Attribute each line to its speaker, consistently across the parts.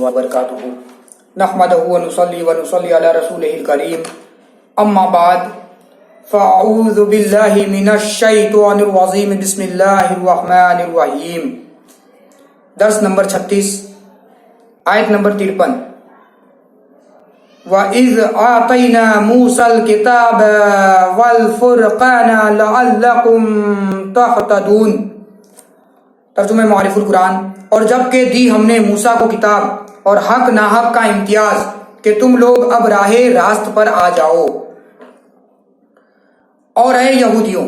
Speaker 1: وبرکاتہ نحمدہ ونصلی علی رسولہ الکریم اما بعد فاعوذ باللہ من الشیطان الرجیم بسم اللہ الرحمن الرحیم۔ درس نمبر 36 آیت نمبر 53۔ وَإِذْ آتَيْنَا مُوسَى الْكِتَابَ وَالْفُرْقَانَ لَعَلَّكُمْ تَهْتَدُونَ۔ ترجمہ معارف القرآن۔ اور جب کہ دی ہم نے موسیٰ کو کتاب اور حق ناحق کا امتیاز کہ تم لوگ اب راہ راست پر آ جاؤ۔ اور اے یہودیوں،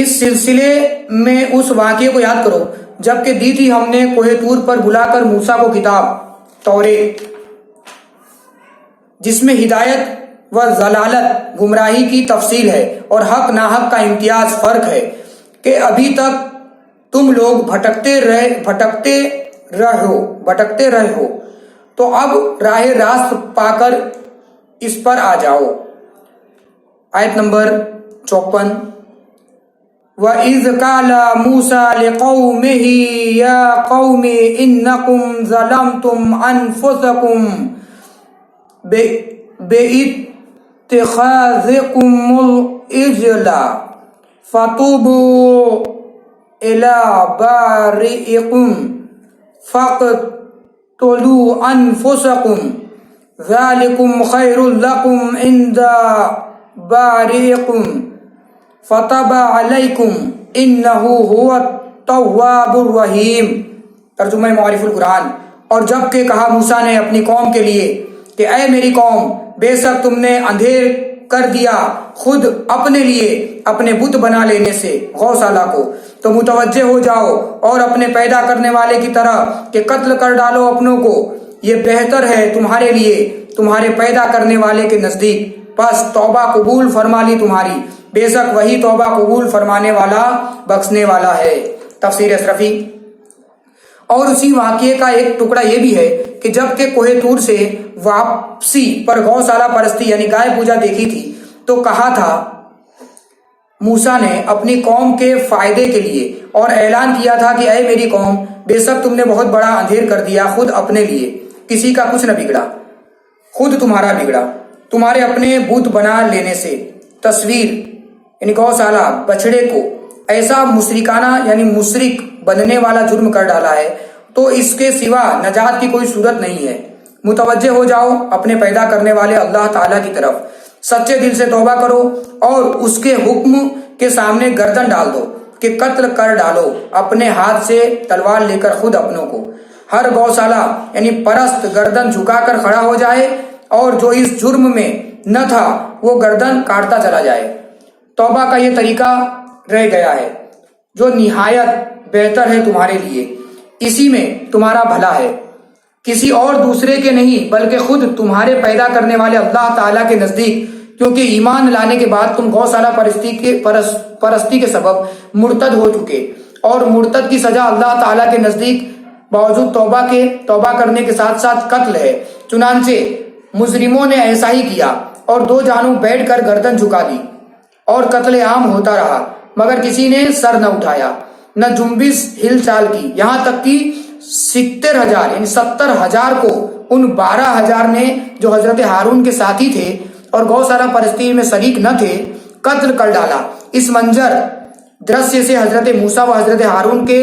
Speaker 1: اس سلسلے میں اس واقعے کو یاد کرو جب کہ دی تھی ہم نے کوہ طور پر بلا کر موسیٰ کو کتاب توریت، جس میں ہدایت و ضلالت گمراہی کی تفصیل ہے اور حق ناحق کا امتیاز فرق ہے کہ ابھی تک تم لوگ بھٹکتے رہے ہو تو اب راہ راست پا کر اس پر آ جاؤ۔ آیت نمبر 54۔ وَإِذْ قَالَ مُوسَى لِقَوْمِهِ يَا قَوْمِ إِنَّكُمْ ظَلَمْتُمْ أَنفُسَكُمْ بِاتِّخَاذِكُمُ الْعِجْلَ فَتُوبُوا إِلَى بَارِئِكُمْ فَاقْتُلُوا أَنفُسَكُمْ ذَلِكُمْ خَيْرٌ لَكُمْ عِنْدَ بَارِئِكُمْ فَتَابَ عَلَيْكُمْ إِنَّهُ هُوَ التَّوَّابُ الرَّحِيمُ۔ ترجمہ معارف القرآن۔ اور جب کہ کہا موسیٰ نے اپنی قوم کے لیے کہ اے میری قوم، بے شک تم نے اندھیر کر دیا خود اپنے لیے اپنے بت بنا لینے سے گوشالہ کو، تو متوجہ ہو جاؤ اور اپنے پیدا کرنے والے کی طرح کہ قتل کر ڈالو اپنوں کو، یہ بہتر ہے تمہارے لیے تمہارے پیدا کرنے والے کے نزدیک، پس توبہ قبول فرما لی تمہاری، بے شک وہی توبہ قبول فرمانے والا بخشنے والا ہے۔ تفسیر اشرفی۔ اور اسی واقعے کا ایک ٹکڑا یہ بھی ہے کہ جب کہ کوہ طور سے واپسی پر گوشالہ پرستی یعنی گائے پوجا دیکھی تھی تو کہا تھا موسیٰ نے اپنی قوم کے فائدے کے لیے اور اعلان کیا تھا کہ اے میری قوم، بے شک تم نے بہت بڑا اندھیر کر دیا خود اپنے لیے، کسی کا کچھ نہ بگڑا، خود تمہارا بگڑا تمہارے اپنے بت بنا لینے سے، تصویر یعنی گوشالہ بچڑے کو ایسا مشرکانہ یعنی مشرک بننے والا جرم کر ڈالا ہے، تو اس کے سوا نجات کی کوئی صورت نہیں ہے۔ متوجہ ہو جاؤ اپنے پیدا کرنے والے اللہ تعالیٰ کی طرف، سچے دل سے توبہ کرو اور اس کے حکم کے سامنے گردن ڈال دو کہ قتل کر ڈالو اپنے ہاتھ سے تلوار لے کر خود اپنوں کو۔ ہر گوشالہ یعنی پرست گردن جھکا کر کھڑا ہو جائے اور جو اس جرم میں نہ تھا وہ گردن کاٹتا چلا جائے۔ توبہ کا یہ طریقہ رہ گیا ہے جو نہایت بہتر ہے تمہارے لیے، اسی میں تمہارا بھلا ہے، کسی اور دوسرے کے نہیں بلکہ خود تمہارے پیدا کرنے والے اللہ تعالیٰ کے نزدیک، کیونکہ ایمان لانے کے بعد تم گوشالہ پرستی کے سبب مرتد ہو چکے، اور مرتد کی سزا اللہ تعالیٰ کے نزدیک باوجود توبہ کرنے کے ساتھ ساتھ قتل ہے۔ چنانچہ مجرموں نے ایسا ہی کیا اور دو جانب بیٹھ کر گردن جھکا دی اور قتل عام ہوتا رہا، مگر کسی نے سر نہ اٹھایا نہ جنبش ہل چال کی، یہاں تک کہ 70,000 کو ان 12,000 نے جو حضرت ہارون کے ساتھی تھے اور گوشالہ پرستی میں شریک نہ تھے قتل کر ڈالا۔ اس منظر درشیہ سے حضرت موسیٰ و حضرت ہارون کے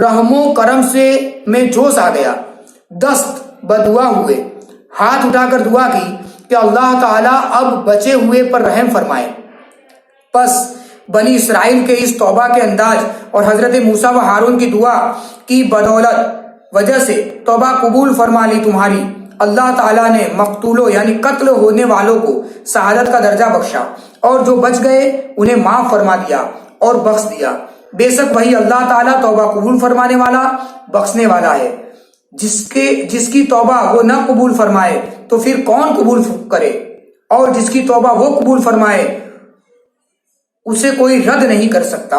Speaker 1: رحم و کرم سے میں جوش آ گیا، دست بدعا ہوئے، ہاتھ اٹھا کر دعا کی کہ اللہ تعالیٰ اب بچے ہوئے پر رحم فرمائے۔ پس بنی اسرائیل کے اس توبہ کے انداز اور حضرت موسیٰ و ہارون کی دعا کی بدولت وجہ سے توبہ قبول فرما لی تمہاری، اللہ تعالیٰ نے مقتولوں یعنی قتل ہونے والوں کو شہادت کا درجہ بخشا، اور جو بچ گئے انہیں معاف فرما دیا اور بخش دیا۔ بے شک وہی اللہ تعالیٰ توبہ قبول فرمانے والا بخشنے والا ہے۔ جس کی توبہ وہ نہ قبول فرمائے تو پھر کون قبول کرے، اور جس کی توبہ وہ قبول فرمائے اسے کوئی رد نہیں کر سکتا۔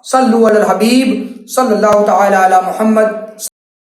Speaker 1: صلو علی الحبیب صلی اللہ تعالی علی محمد۔